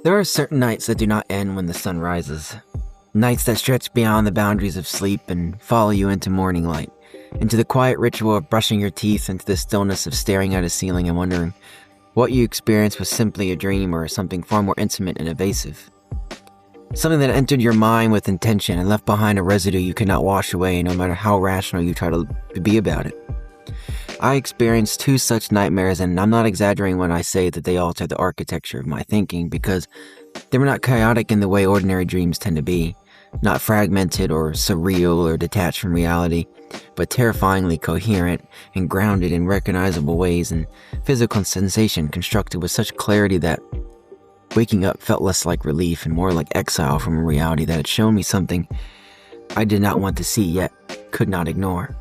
There are certain nights that do not end when the sun rises. Nights that stretch beyond the boundaries of sleep and follow you into morning light, into the quiet ritual of brushing your teeth, into the stillness of staring at a ceiling and wondering what you experienced was simply a dream or something far more intimate and evasive. Something that entered your mind with intention and left behind a residue you could not wash away no matter how rational you try to be about it. I experienced two such nightmares, and I'm not exaggerating when I say that they altered the architecture of my thinking because they were not chaotic in the way ordinary dreams tend to be, not fragmented or surreal or detached from reality, but terrifyingly coherent and grounded in recognizable ways and physical sensation constructed with such clarity that waking up felt less like relief and more like exile from a reality that had shown me something I did not want to see yet could not ignore.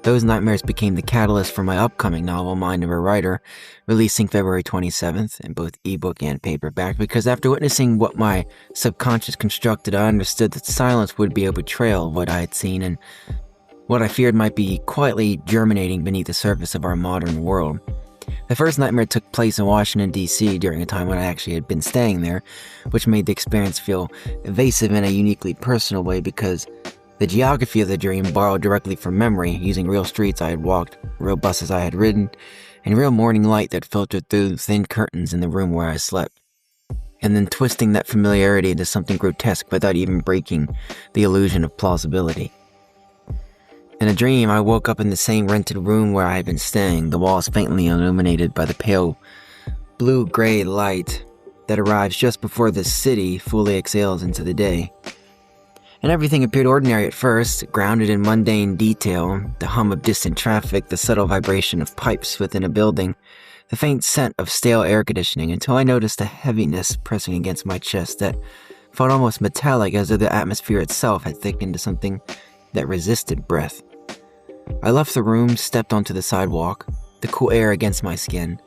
Those nightmares became the catalyst for my upcoming novel, Mind of a Writer, releasing February 27th in both ebook and paperback, because after witnessing what my subconscious constructed, I understood that silence would be a betrayal of what I had seen and what I feared might be quietly germinating beneath the surface of our modern world. The first nightmare took place in Washington, D.C. during a time when I actually had been staying there, which made the experience feel evasive in a uniquely personal way because the geography of the dream borrowed directly from memory, using real streets I had walked, real buses I had ridden, and real morning light that filtered through thin curtains in the room where I slept, and then twisting that familiarity into something grotesque without even breaking the illusion of plausibility. In a dream, I woke up in the same rented room where I had been staying, the walls faintly illuminated by the pale blue-gray light that arrives just before the city fully exhales into the day. And everything appeared ordinary at first, grounded in mundane detail, the hum of distant traffic, the subtle vibration of pipes within a building, the faint scent of stale air conditioning, until I noticed a heaviness pressing against my chest that felt almost metallic, as though the atmosphere itself had thickened to something that resisted breath. I left the room, stepped onto the sidewalk, the cool air against my skin,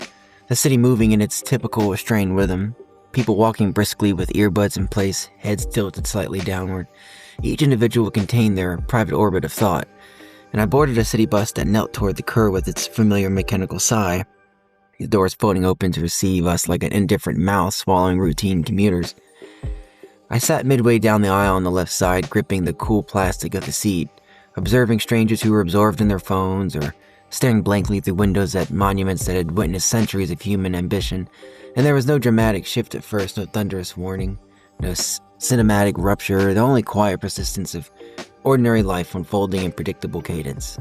the city moving in its typical restrained rhythm, people walking briskly with earbuds in place, heads tilted slightly downward. Each individual contained their private orbit of thought, and I boarded a city bus that knelt toward the curb with its familiar mechanical sigh, the doors folding open to receive us like an indifferent mouse swallowing routine commuters. I sat midway down the aisle on the left side, gripping the cool plastic of the seat, observing strangers who were absorbed in their phones or staring blankly through windows at monuments that had witnessed centuries of human ambition, and there was no dramatic shift at first, no thunderous warning, no cinematic rupture, the only quiet persistence of ordinary life unfolding in predictable cadence.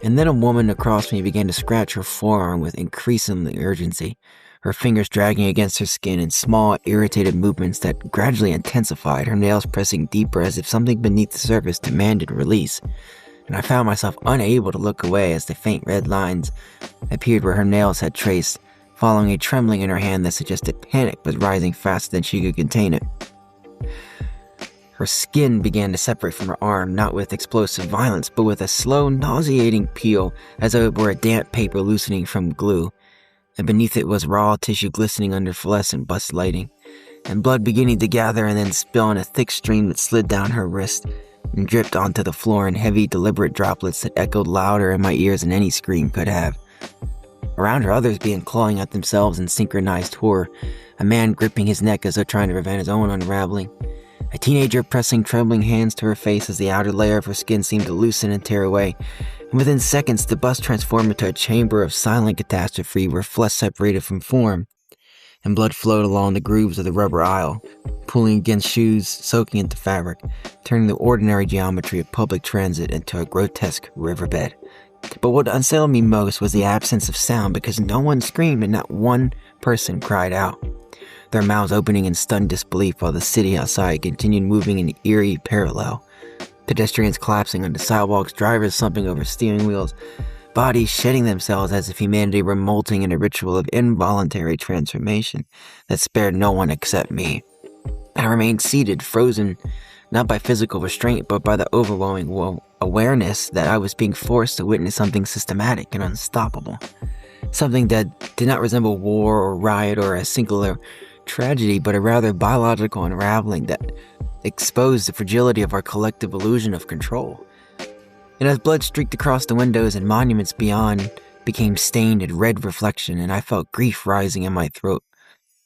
And then a woman across me began to scratch her forearm with increasing urgency, her fingers dragging against her skin in small, irritated movements that gradually intensified, her nails pressing deeper as if something beneath the surface demanded release. And I found myself unable to look away as the faint red lines appeared where her nails had traced, following a trembling in her hand that suggested panic was rising faster than she could contain it. Her skin began to separate from her arm, not with explosive violence, but with a slow, nauseating peel, as though it were a damp paper loosening from glue, and beneath it was raw tissue glistening under fluorescent bus lighting, and blood beginning to gather and then spill in a thick stream that slid down her wrist and dripped onto the floor in heavy, deliberate droplets that echoed louder in my ears than any scream could have. Around her, others began clawing at themselves in synchronized horror, a man gripping his neck as though trying to prevent his own unraveling, a teenager pressing trembling hands to her face as the outer layer of her skin seemed to loosen and tear away, and within seconds the bus transformed into a chamber of silent catastrophe where flesh separated from form, and blood flowed along the grooves of the rubber aisle, pulling against shoes, soaking into fabric, turning the ordinary geometry of public transit into a grotesque riverbed. But what unsettled me most was the absence of sound, because no one screamed and not one person cried out, their mouths opening in stunned disbelief while the city outside continued moving in eerie parallel. Pedestrians collapsing onto sidewalks, drivers slumping over steering wheels, bodies shedding themselves as if humanity were molting in a ritual of involuntary transformation that spared no one except me. I remained seated, frozen, not by physical restraint, but by the overwhelming awareness that I was being forced to witness something systematic and unstoppable. Something that did not resemble war or riot or a singular tragedy, but a rather biological unraveling that exposed the fragility of our collective illusion of control. And as blood streaked across the windows and monuments beyond became stained in red reflection, and I felt grief rising in my throat,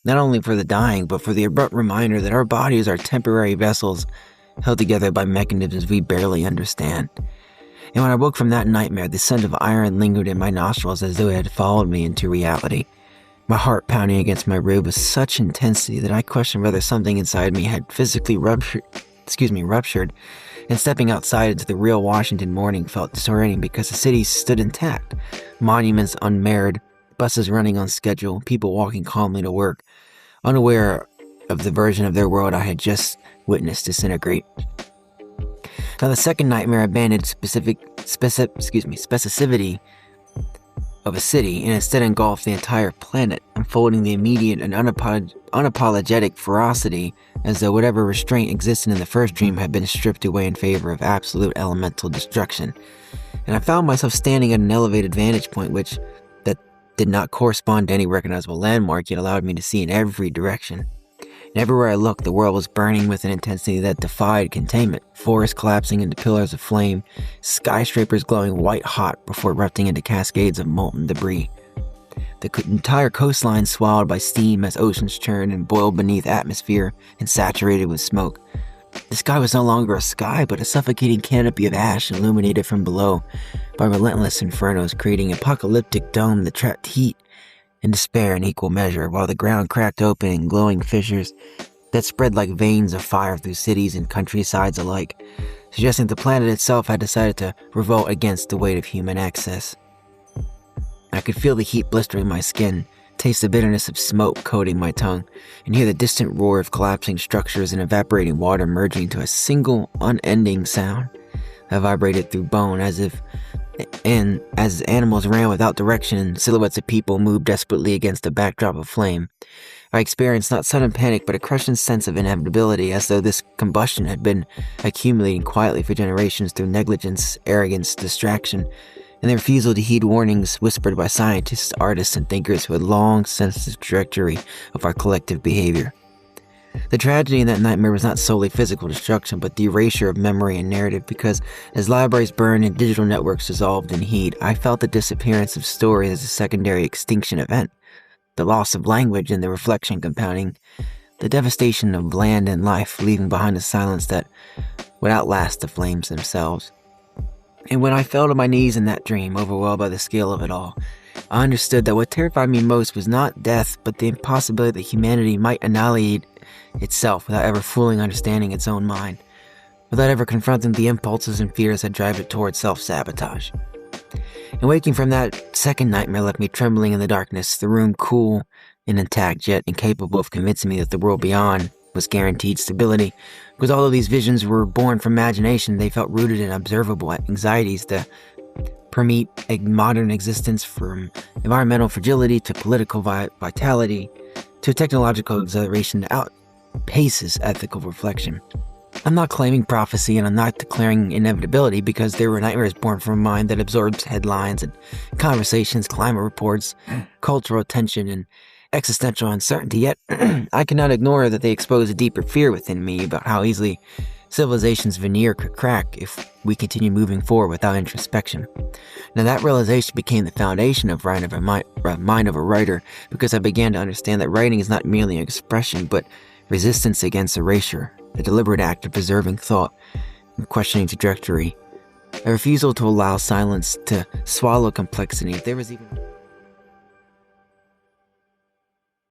not only for the dying, but for the abrupt reminder that our bodies are temporary vessels held together by mechanisms we barely understand. And when I woke from that nightmare, the scent of iron lingered in my nostrils as though it had followed me into reality. My heart pounding against my rib with such intensity that I questioned whether something inside me had physically ruptured, and stepping outside into the real Washington morning felt disorienting because the city stood intact, monuments unmarred, buses running on schedule, people walking calmly to work, unaware of the version of their world I had just witnessed disintegrate. Now, the second nightmare abandoned specificity of a city and instead engulfed the entire planet, unfolding the immediate and unapologetic ferocity as though whatever restraint existed in the first dream had been stripped away in favor of absolute elemental destruction. And I found myself standing at an elevated vantage point that did not correspond to any recognizable landmark, yet allowed me to see in every direction. And everywhere I looked, the world was burning with an intensity that defied containment. Forests collapsing into pillars of flame, skyscrapers glowing white-hot before erupting into cascades of molten debris. The entire coastline swallowed by steam as oceans churned and boiled beneath atmosphere and saturated with smoke. The sky was no longer a sky, but a suffocating canopy of ash illuminated from below by relentless infernos, creating an apocalyptic dome that trapped heat and despair in equal measure, while the ground cracked open in glowing fissures that spread like veins of fire through cities and countrysides alike, suggesting the planet itself had decided to revolt against the weight of human excess. I could feel the heat blistering my skin, taste the bitterness of smoke coating my tongue, and hear the distant roar of collapsing structures and evaporating water merging into a single, unending sound that vibrated through bone as animals ran without direction and silhouettes of people moved desperately against a backdrop of flame. I experienced not sudden panic, but a crushing sense of inevitability, as though this combustion had been accumulating quietly for generations through negligence, arrogance, distraction, and the refusal to heed warnings whispered by scientists, artists, and thinkers who had long sensed the trajectory of our collective behavior. The tragedy in that nightmare was not solely physical destruction, but the erasure of memory and narrative, because as libraries burned and digital networks dissolved in heat, I felt the disappearance of stories as a secondary extinction event, the loss of language and the reflection compounding, the devastation of land and life, leaving behind a silence that would outlast the flames themselves. And when I fell to my knees in that dream, overwhelmed by the scale of it all, I understood that what terrified me most was not death, but the impossibility that humanity might annihilate itself without ever fully understanding its own mind, without ever confronting the impulses and fears that drive it towards self-sabotage. And waking from that second nightmare left me trembling in the darkness, the room cool and intact, yet incapable of convincing me that the world beyond was guaranteed stability. Because although these visions were born from imagination, they felt rooted in observable anxieties that permeate a modern existence, from environmental fragility to political vitality to technological acceleration that outpaces ethical reflection. I'm not claiming prophecy, and I'm not declaring inevitability, because there were nightmares born from a mind that absorbs headlines and conversations, climate reports, cultural tension, and existential uncertainty. Yet, I cannot ignore that they expose a deeper fear within me about how easily civilization's veneer could crack if we continue moving forward without introspection. Now, that realization became the foundation of Mind of a Writer, because I began to understand that writing is not merely an expression, but resistance against erasure, a deliberate act of preserving thought and questioning trajectory, a refusal to allow silence to swallow complexity. If there was even